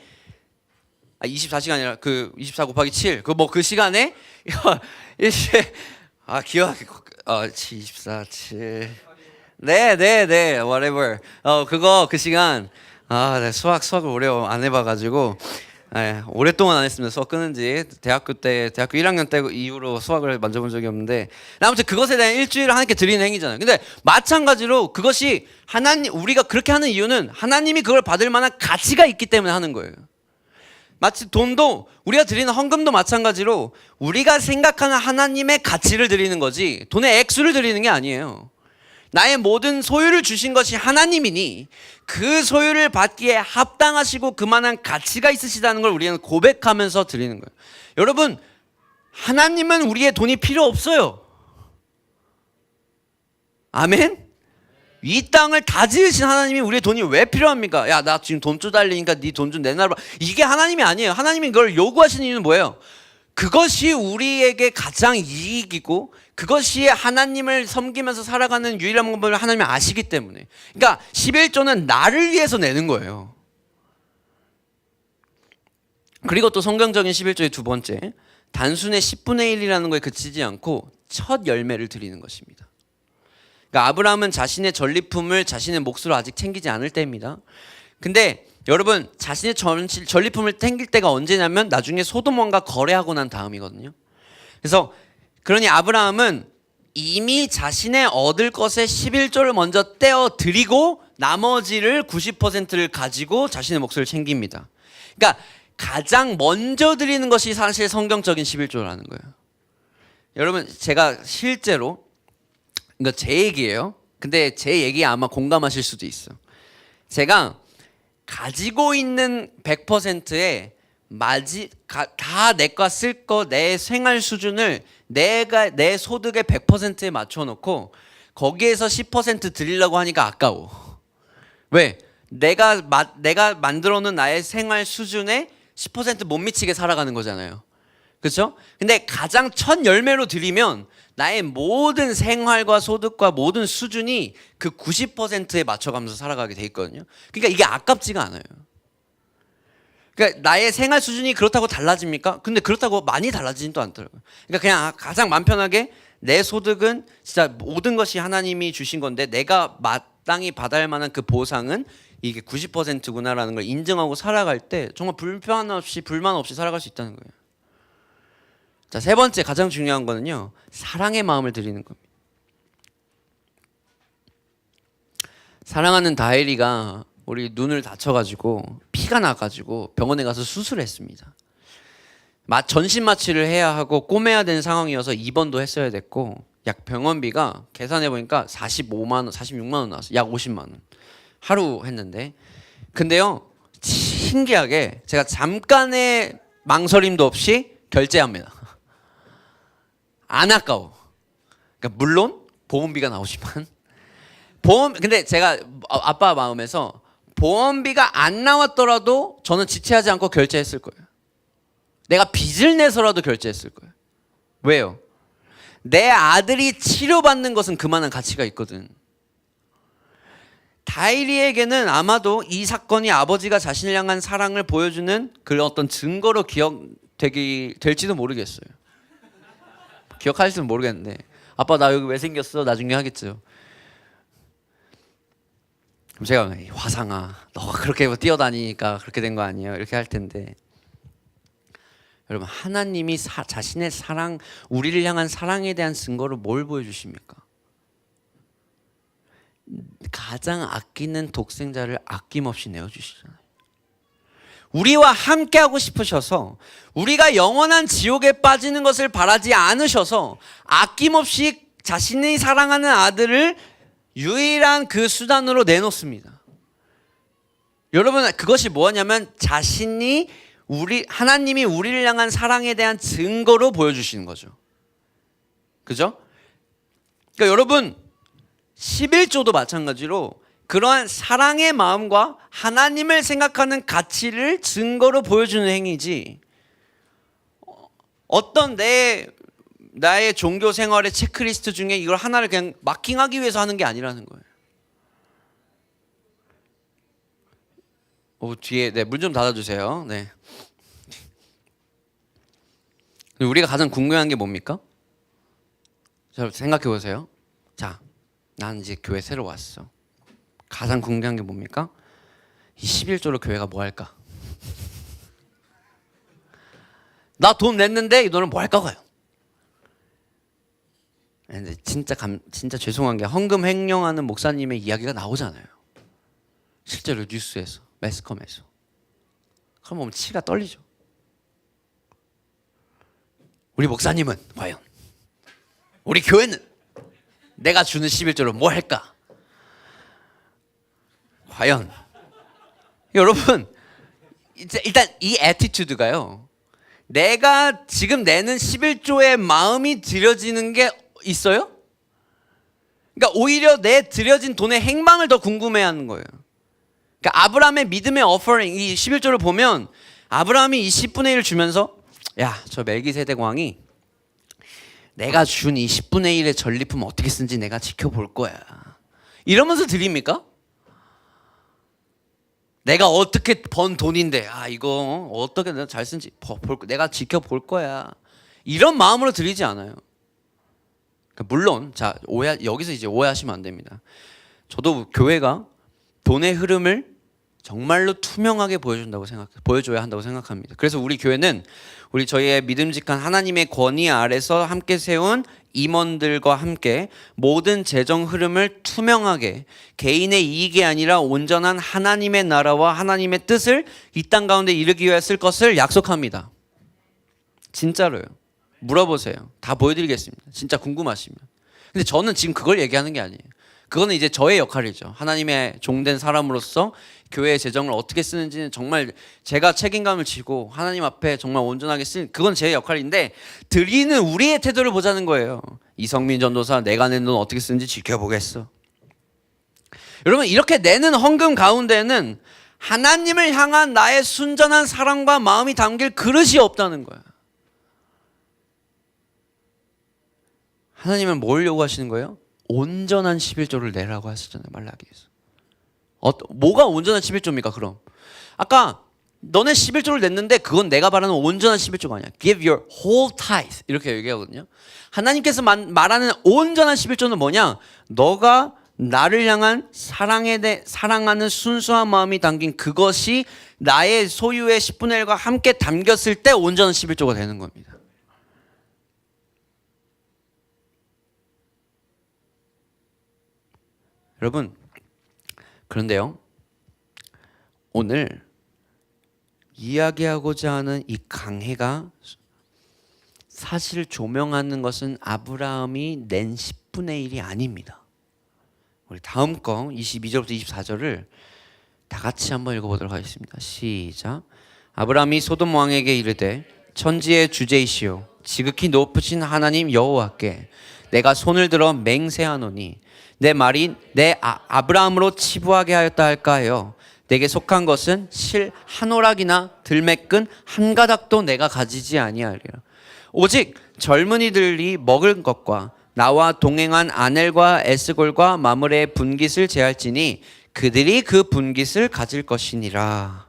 [SPEAKER 1] 24시간이 아니라 그 24 곱하기 7 그 시간에 기억 24 7 네 whatever 그 시간 네, 수학을 오래 안 해봐가지고 오랫동안 안 했습니다. 수학 끊은지 대학교 1학년 때 이후로 수학을 만져본 적이 없는데 아무튼 그것에 대한 일주일을 하나님께 드리는 행위잖아요. 근데 마찬가지로 그것이 우리가 그렇게 하는 이유는 하나님이 그걸 받을 만한 가치가 있기 때문에 하는 거예요. 마치 돈도 우리가 드리는 헌금도 마찬가지로 우리가 생각하는 하나님의 가치를 드리는 거지 돈의 액수를 드리는 게 아니에요. 나의 모든 소유를 주신 것이 하나님이니 그 소유를 받기에 합당하시고 그만한 가치가 있으시다는 걸 우리는 고백하면서 드리는 거예요. 여러분, 하나님은 우리의 돈이 필요 없어요. 아멘? 이 땅을 다 지으신 하나님이 우리의 돈이 왜 필요합니까? 야, 나 지금 돈 쪼달리니까 네 돈 좀 내놔라. 이게 하나님이 아니에요. 하나님이 그걸 요구하시는 이유는 뭐예요? 그것이 우리에게 가장 이익이고 그것이 하나님을 섬기면서 살아가는 유일한 방법을 하나님이 아시기 때문에. 그러니까 11조는 나를 위해서 내는 거예요. 그리고 또 성경적인 11조의 두 번째, 단순히 10분의 1이라는 거에 그치지 않고 첫 열매를 드리는 것입니다. 그러니까 아브라함은 자신의 전리품을 자신의 몫으로 아직 챙기지 않을 때입니다. 근데 여러분, 자신의 전리품을 챙길 때가 언제냐면 나중에 소돔왕과 거래하고 난 다음이거든요. 그러니 아브라함은 이미 자신의 얻을 것의 11조를 먼저 떼어 드리고 나머지를 90%를 가지고 자신의 몫을 챙깁니다. 그러니까 가장 먼저 드리는 것이 사실 성경적인 11조라는 거예요. 여러분, 제가 실제로 이거 제 얘기예요. 근데 제 얘기에 아마 공감하실 수도 있어. 제가 가지고 있는 100%의 다 내가 쓸 거 내 생활 수준을 내 소득의 100%에 맞춰놓고 거기에서 10% 드리려고 하니까 아까워. 왜? 내가 만들어 놓은 나의 생활 수준에 10% 못 미치게 살아가는 거잖아요. 그렇죠? 근데 가장 첫 열매로 드리면 나의 모든 생활과 소득과 모든 수준이 그 90%에 맞춰가면서 살아가게 돼 있거든요. 그러니까 이게 아깝지가 않아요. 그러니까 나의 생활 수준이 그렇다고 달라집니까? 근데 그렇다고 많이 달라지진 또 않더라고요. 그러니까 그냥 가장 마음 편하게 내 소득은 진짜 모든 것이 하나님이 주신 건데 내가 마땅히 받을 만한 그 보상은 이게 90%구나라는 걸 인정하고 살아갈 때 정말 불만 없이 살아갈 수 있다는 거예요. 자, 세 번째 가장 중요한 거는요, 사랑의 마음을 드리는 겁니다. 사랑하는 다혜리가 우리 눈을 다쳐가지고 피가 나가지고 병원에 가서 수술했습니다. 전신 마취를 해야 하고 꼬매야 되는 상황이어서 입원도 했어야 됐고 약 병원비가 계산해 보니까 45만 원, 46만 원 나왔어요. 약 50만 원 하루 했는데, 근데요 신기하게 제가 잠깐의 망설임도 없이 결제합니다. 안 아까워. 그러니까 물론 보험비가 나오지만 근데 제가 아빠 마음에서 보험비가 안 나왔더라도 저는 지체하지 않고 결제했을 거예요. 내가 빚을 내서라도 결제했을 거예요. 왜요? 내 아들이 치료받는 것은 그만한 가치가 있거든. 다이리에게는 아마도 이 사건이 아버지가 자신을 향한 사랑을 보여주는 그런 어떤 증거로 될지도 모르겠어요. 기억하실지는 모르겠는데, 아빠 나 여기 왜 생겼어? 나중에 하겠죠. 그럼 제가 화상아 너가 그렇게 뛰어다니니까 그렇게 된 거 아니에요? 이렇게 할 텐데, 여러분, 하나님이 자신의 사랑, 우리를 향한 사랑에 대한 증거를 뭘 보여주십니까? 가장 아끼는 독생자를 아낌없이 내어주시잖아요. 우리와 함께하고 싶으셔서, 우리가 영원한 지옥에 빠지는 것을 바라지 않으셔서 아낌없이 자신이 사랑하는 아들을 유일한 그 수단으로 내놓습니다. 여러분, 그것이 뭐냐면 하나님이 우리를 향한 사랑에 대한 증거로 보여주시는 거죠. 그죠? 그러니까 여러분, 11조도 마찬가지로 그러한 사랑의 마음과 하나님을 생각하는 가치를 증거로 보여주는 행위지, 어떤 내 나의 종교 생활의 체크리스트 중에 이걸 하나를 그냥 마킹하기 위해서 하는 게 아니라는 거예요. 뒤에 물 좀 닫아주세요. 네. 우리가 가장 궁금한 게 뭡니까? 자, 생각해 보세요. 자, 나는 이제 교회 새로 왔어. 가장 궁금한 게 뭡니까? 이 11조로 교회가 뭐 할까? 나 돈 냈는데 너는 뭐 할까 봐요. 근데 진짜 죄송한 게 헌금 횡령하는 목사님의 이야기가 나오잖아요. 실제로 뉴스에서, 매스컴에서. 그럼 보면 치가 떨리죠. 우리 목사님은 과연, 우리 교회는 내가 주는 11조로 뭐 할까? 과연 여러분, 일단 이 애티튜드가요, 내가 지금 내는 11조의 마음이 드려지는 게 있어요? 그러니까 오히려 내 드려진 돈의 행방을 더 궁금해하는 거예요. 그러니까 아브라함의 믿음의 어퍼링, 이 11조를 보면 아브라함이 이 10분의 1을 주면서, 야, 저 멜기세덱 왕이 내가 준 이 10분의 1의 전리품 어떻게 쓴지 내가 지켜볼 거야, 이러면서 드립니까? 내가 어떻게 번 돈인데, 이거 어떻게 내가 잘 쓴지 내가 지켜볼 거야, 이런 마음으로 드리지 않아요. 그러니까 물론 여기서 이제 오해하시면 안 됩니다. 저도 교회가 돈의 흐름을 정말로 투명하게 보여줘야 한다고 생각합니다. 그래서 우리 교회는 저희의 믿음직한 하나님의 권위 아래서 함께 세운 임원들과 함께 모든 재정 흐름을 투명하게, 개인의 이익이 아니라 온전한 하나님의 나라와 하나님의 뜻을 이 땅 가운데 이루기 위해 쓸 것을 약속합니다. 진짜로요. 물어보세요. 다 보여드리겠습니다. 진짜 궁금하시면. 근데 저는 지금 그걸 얘기하는 게 아니에요. 그거는 이제 저의 역할이죠. 하나님의 종된 사람으로서 교회의 재정을 어떻게 쓰는지는 정말 제가 책임감을 지고 하나님 앞에 정말 온전하게 쓰는, 그건 제 역할인데, 드리는 우리의 태도를 보자는 거예요. 이성민 전도사, 내가 낸 돈 어떻게 쓰는지 지켜보겠어. 여러분, 이렇게 내는 헌금 가운데는 하나님을 향한 나의 순전한 사랑과 마음이 담길 그릇이 없다는 거야. 하나님은 뭘 요구하시는 거예요? 온전한 11조를 내라고 하셨잖아요, 말라기에서. 뭐가 온전한 11조입니까 그럼? 아까 너네 11조를 냈는데 그건 내가 말하는 온전한 11조가 아니야. Give your whole tithe, 이렇게 얘기하거든요. 하나님께서 말하는 온전한 11조는 뭐냐? 너가 나를 향한 사랑하는 순수한 마음이 담긴 그것이 나의 소유의 10분의 1과 함께 담겼을 때 온전한 11조가 되는 겁니다. 여러분, 그런데요, 오늘 이야기하고자 하는 이 강해가 사실 조명하는 것은 아브라함이 낸 10분의 1이 아닙니다. 우리 다음 거 22절부터 24절을 다 같이 한번 읽어보도록 하겠습니다. 시작. 아브라함이 소돔 왕에게 이르되, 천지의 주제이시오 지극히 높으신 하나님 여호와께 내가 손을 들어 맹세하노니 내 말이 내 아브라함으로 치부하게 하였다 할까 하여 내게 속한 것은 실 한 오락이나 들매끈 한 가닥도 내가 가지지 아니하리라. 오직 젊은이들이 먹을 것과 나와 동행한 아넬과 에스골과 마므레의 분깃을 제할지니 그들이 그 분깃을 가질 것이니라.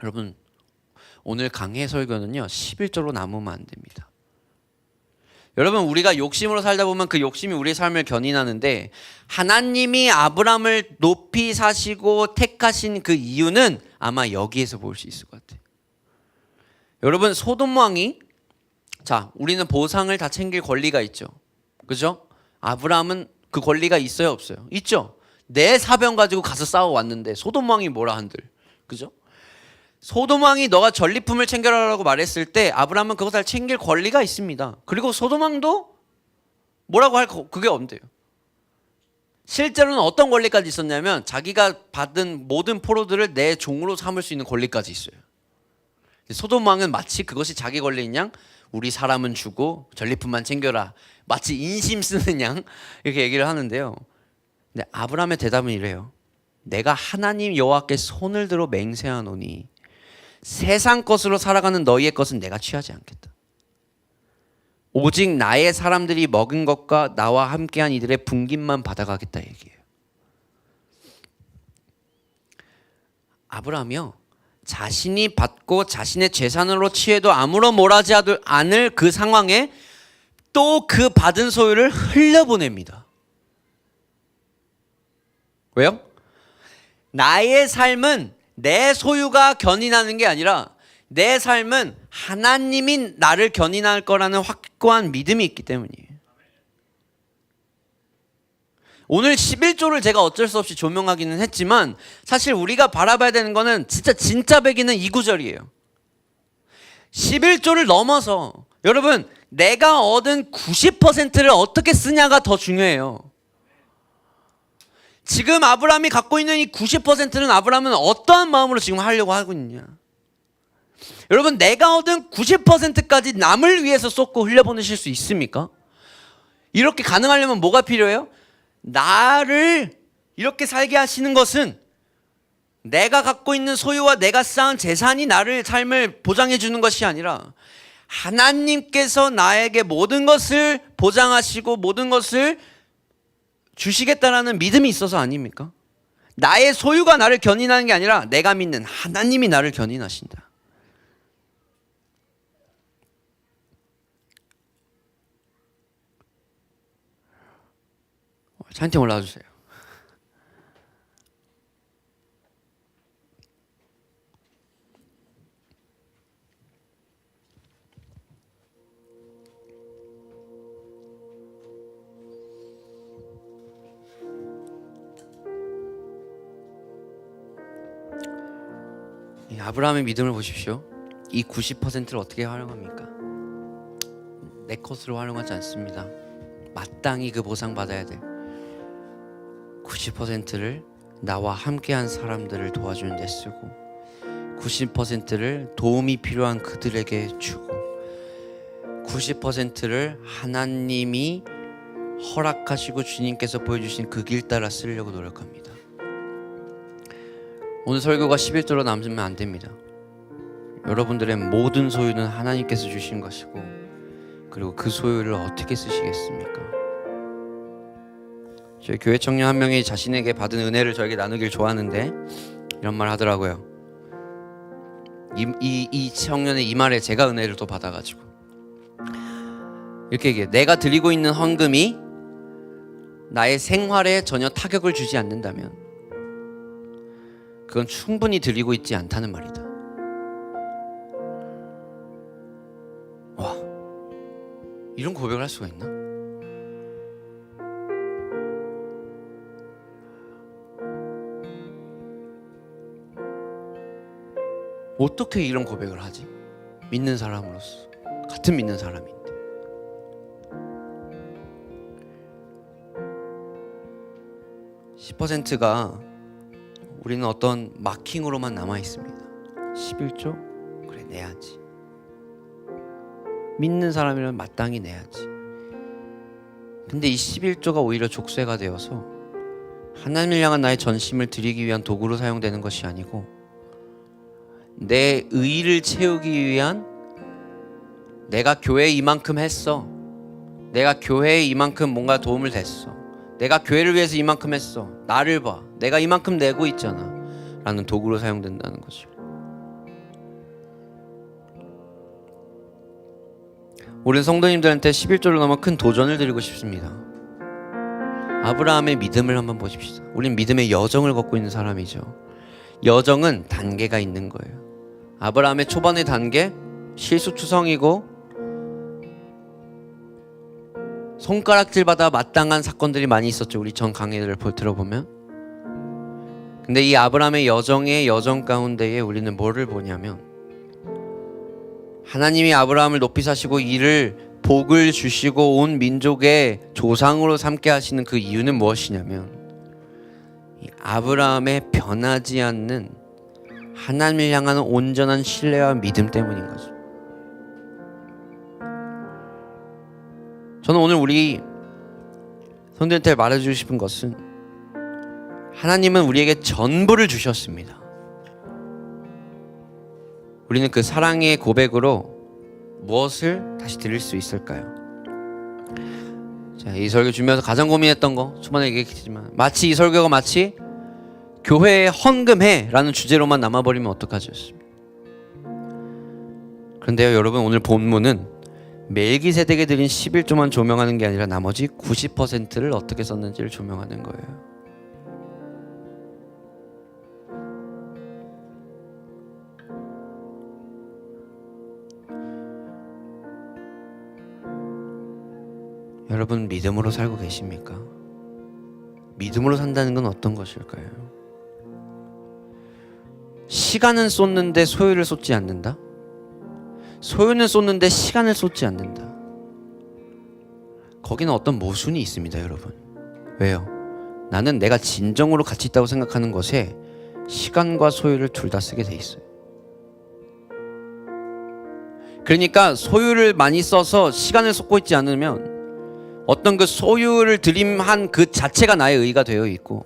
[SPEAKER 1] 여러분, 오늘 강해 설교는요 11조로 남으면 안 됩니다. 여러분, 우리가 욕심으로 살다 보면 그 욕심이 우리의 삶을 견인하는데, 하나님이 아브라함을 높이 사시고 택하신 그 이유는 아마 여기에서 볼 수 있을 것 같아요. 여러분, 소돔 왕이, 우리는 보상을 다 챙길 권리가 있죠. 그죠? 아브라함은 그 권리가 있어요, 없어요? 있죠. 내 사병 가지고 가서 싸워왔는데 소돔 왕이 뭐라 한들, 그죠? 소돔 왕이 너가 전리품을 챙겨라라고 말했을 때 아브라함은 그것을 챙길 권리가 있습니다. 그리고 소돔 왕도 뭐라고 할 그게 없대요. 실제로는 어떤 권리까지 있었냐면 자기가 받은 모든 포로들을 내 종으로 삼을 수 있는 권리까지 있어요. 소돔 왕은 마치 그것이 자기 권리인 양, 우리 사람은 주고 전리품만 챙겨라, 마치 인심 쓰는 양, 이렇게 얘기를 하는데요. 근데 아브라함의 대답은 이래요. 내가 하나님 여호와께 손을 들어 맹세하노니 세상 것으로 살아가는 너희의 것은 내가 취하지 않겠다. 오직 나의 사람들이 먹은 것과 나와 함께한 이들의 분깃만 받아가겠다 얘기해요. 아브라함이요, 자신이 받고 자신의 재산으로 취해도 아무런 뭘 하지 않을 그 상황에 또 그 받은 소유를 흘려보냅니다. 왜요? 나의 삶은 내 소유가 견인하는 게 아니라 내 삶은 하나님이 나를 견인할 거라는 확고한 믿음이 있기 때문이에요. 오늘 11조를 제가 어쩔 수 없이 조명하기는 했지만 사실 우리가 바라봐야 되는 거는 진짜 백이는 이 구절이에요. 11조를 넘어서 여러분, 내가 얻은 90%를 어떻게 쓰냐가 더 중요해요. 지금 아브라함이 갖고 있는 이 90%는 아브라함은 어떠한 마음으로 지금 하려고 하고 있냐. 여러분, 내가 얻은 90%까지 남을 위해서 쏟고 흘려보내실 수 있습니까? 이렇게 가능하려면 뭐가 필요해요? 나를 이렇게 살게 하시는 것은 내가 갖고 있는 소유와 내가 쌓은 재산이 나를 삶을 보장해 주는 것이 아니라 하나님께서 나에게 모든 것을 보장하시고 모든 것을 주시겠다라는 믿음이 있어서 아닙니까? 나의 소유가 나를 견인하는 게 아니라 내가 믿는 하나님이 나를 견인하신다. 찬양 올라와 주세요. 아브라함의 믿음을 보십시오. 이 90%를 어떻게 활용합니까? 내 것으로 활용하지 않습니다. 마땅히 그 보상받아야 돼. 90%를 나와 함께한 사람들을 도와주는 데 쓰고 90%를 도움이 필요한 그들에게 주고 90%를 하나님이 허락하시고 주님께서 보여주신 그 길 따라 쓰려고 노력합니다. 오늘 설교가 11조로 남으면 안 됩니다. 여러분들의 모든 소유는 하나님께서 주신 것이고 그리고 그 소유를 어떻게 쓰시겠습니까? 저희 교회 청년 한 명이 자신에게 받은 은혜를 저에게 나누길 좋아하는데 이런 말 하더라고요. 이 청년의 이 말에 제가 은혜를 또 받아가지고 이렇게 얘기해요. 내가 드리고 있는 헌금이 나의 생활에 전혀 타격을 주지 않는다면 그건 충분히 드리고 있지 않다는 말이다. 와, 이런 고백을 할 수가 있나? 어떻게 이런 고백을 하지? 믿는 사람으로서, 같은 믿는 사람인데. (10%가) 우리는 어떤 마킹으로만 남아 있습니다. 11조? 그래, 내야지. 믿는 사람이라면 마땅히 내야지. 근데 이 11조가 오히려 족쇄가 되어서 하나님을 향한 나의 전심을 드리기 위한 도구로 사용되는 것이 아니고 내 의의를 채우기 위한, 내가 교회에 이만큼 했어, 내가 교회에 이만큼 뭔가 도움을 됐어, 내가 교회를 위해서 이만큼 했어, 나를 봐, 내가 이만큼 내고 있잖아 라는 도구로 사용된다는 거죠. 우리 성도님들한테 11조를 넘어 큰 도전을 드리고 싶습니다. 아브라함의 믿음을 한번 보십시다. 우린 믿음의 여정을 걷고 있는 사람이죠. 여정은 단계가 있는 거예요. 아브라함의 초반의 단계, 실수투성이고 손가락질받아 마땅한 사건들이 많이 있었죠. 우리 전 강의들을 들어보면. 근데 이 아브라함의 여정의 여정 가운데에 우리는 뭐를 보냐면 하나님이 아브라함을 높이 사시고 이를 복을 주시고 온 민족의 조상으로 삼게 하시는 그 이유는 무엇이냐면 이 아브라함의 변하지 않는 하나님을 향하는 온전한 신뢰와 믿음 때문인 거죠. 저는 오늘 우리 성도님한테 말해주고 싶은 것은 하나님은 우리에게 전부를 주셨습니다. 우리는 그 사랑의 고백으로 무엇을 다시 드릴 수 있을까요? 자, 이 설교 준비하면서 가장 고민했던 거 초반에 얘기했지만 마치 이 설교가 마치 교회에 헌금해라는 주제로만 남아버리면 어떡하죠? 그런데요 여러분, 오늘 본문은 멜기세덱에 드린 11조만 조명하는 게 아니라 나머지 90%를 어떻게 썼는지를 조명하는 거예요. 여러분, 믿음으로 살고 계십니까? 믿음으로 산다는 건 어떤 것일까요? 시간은 쏟는데 소유를 쏟지 않는다? 소유는 쏟는데 시간을 쏟지 않는다. 거기는 어떤 모순이 있습니다, 여러분. 왜요? 나는 내가 진정으로 가치 있다고 생각하는 것에 시간과 소유를 둘 다 쓰게 돼 있어요. 그러니까 소유를 많이 써서 시간을 쏟고 있지 않으면 어떤 그 소유를 들임한 그 자체가 나의 의가 되어 있고,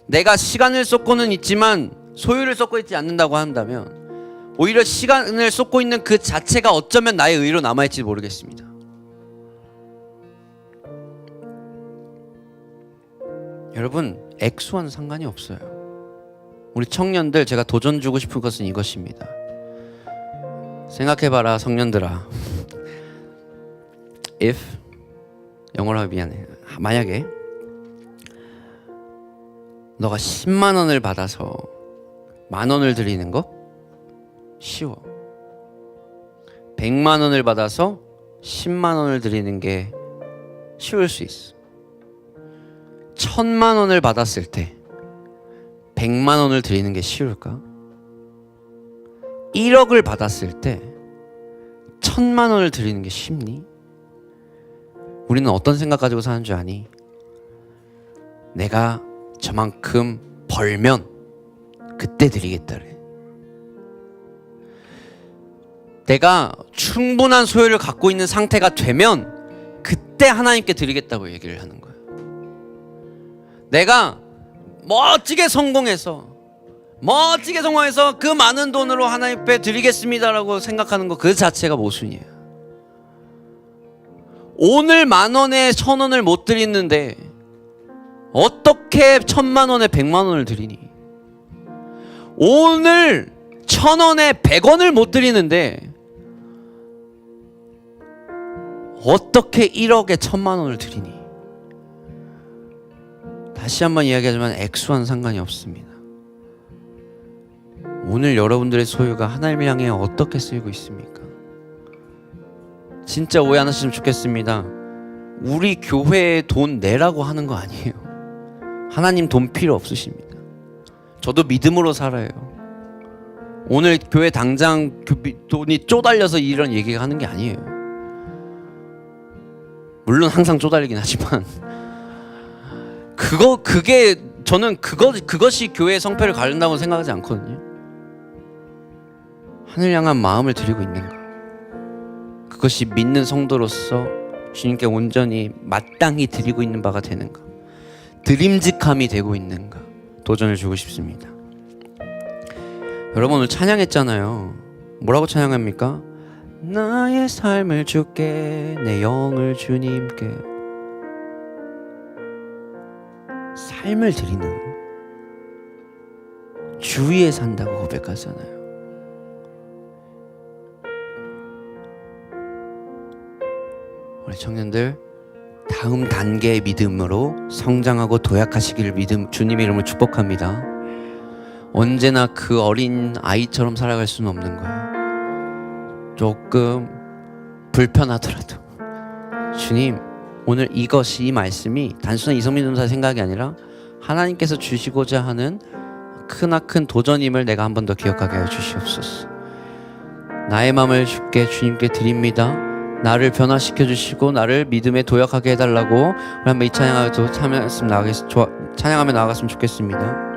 [SPEAKER 1] 내가 시간을 쏟고는 있지만 소유를 쏟고 있지 않는다고 한다면 오히려 시간을 쏟고 있는 그 자체가 어쩌면 나의 의로 남아있지 모르겠습니다. 여러분, 액수와는 상관이 없어요. 우리 청년들, 제가 도전 주고 싶은 것은 이것입니다. 생각해봐라, 청년들아. If, 영어로 하면 미안해. 만약에 너가 10만 원을 받아서 만 원을 드리는 거 쉬워. 100만 원을 받아서 10만 원을 드리는 게 쉬울 수 있어. 1000만 원을 받았을 때 100만 원을 드리는 게 쉬울까? 1억을 받았을 때 1000만 원을 드리는 게 쉽니? 우리는 어떤 생각 가지고 사는 줄 아니? 내가 저만큼 벌면 그때 드리겠다래. 내가 충분한 소유를 갖고 있는 상태가 되면 그때 하나님께 드리겠다고 얘기를 하는 거예요. 내가 멋지게 성공해서 그 많은 돈으로 하나님 앞에 드리겠습니다라고 생각하는 거 그 자체가 모순이에요. 오늘 10,000원에 1,000원을 못 드리는데 어떻게 1,000만 원에 100만 원을 드리니? 오늘 1,000원에 100원을 못 드리는데 어떻게 1억에 1,000만 원을 드리니? 다시 한번 이야기하지만 액수와는 상관이 없습니다. 오늘 여러분들의 소유가 하나님을 향해 어떻게 쓰이고 있습니까? 진짜 오해 안 하시면 좋겠습니다. 우리 교회에 돈 내라고 하는 거 아니에요. 하나님 돈 필요 없으십니다. 저도 믿음으로 살아요. 오늘 교회 당장 돈이 쪼달려서 이런 얘기가 하는 게 아니에요. 물론 항상 쪼달리긴 하지만 저는 그것이 교회의 성패를 가른다고 생각하지 않거든요. 하늘 향한 마음을 드리고 있는가? 그것이 믿는 성도로서 주님께 온전히 마땅히 드리고 있는 바가 되는가? 드림직함이 되고 있는가? 도전을 주고 싶습니다. 여러분, 오늘 찬양했잖아요. 뭐라고 찬양합니까? 나의 삶을 주께, 내 영을 주님께. 삶을 드리는, 주위에 산다고 고백하잖아요. 우리 청년들, 다음 단계의 믿음으로 성장하고 도약하시기를 주님의 이름으로 축복합니다. 언제나 그 어린 아이처럼 살아갈 수는 없는 거예요. 조금 불편하더라도 주님, 오늘 이 말씀이 단순한 이성민 전사의 생각이 아니라 하나님께서 주시고자 하는 크나큰 도전임을 내가 한 번 더 기억하게 하여 주시옵소서. 나의 마음을 주께 주님께 드립니다. 나를 변화시켜 주시고 나를 믿음에 도약하게 해달라고 우리 한번 이 찬양하며 나아갔으면 좋겠습니다.